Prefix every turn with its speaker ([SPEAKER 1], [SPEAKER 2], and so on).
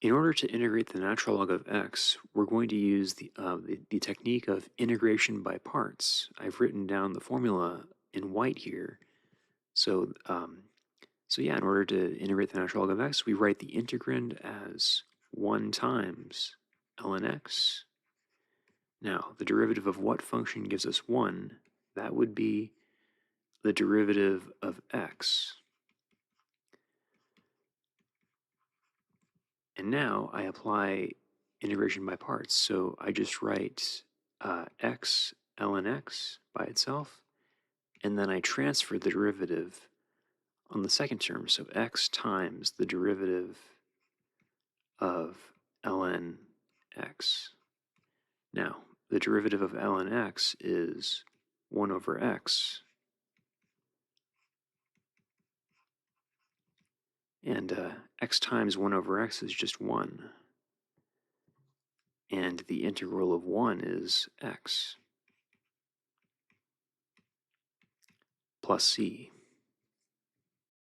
[SPEAKER 1] In order to integrate the natural log of x, we're going to use the technique of integration by parts. I've written down the formula in white here. So, so yeah, in order to integrate the natural log of x, we write the integrand as 1 times ln x. Now, the derivative of what function gives us 1? That would be the derivative of x. And now I apply integration by parts. So I just write x ln x by itself, and then I transfer the derivative on the second term. So x times the derivative of ln x. Now, the derivative of ln x is 1 over x. And x times 1 over x is just 1. And the integral of 1 is x plus c.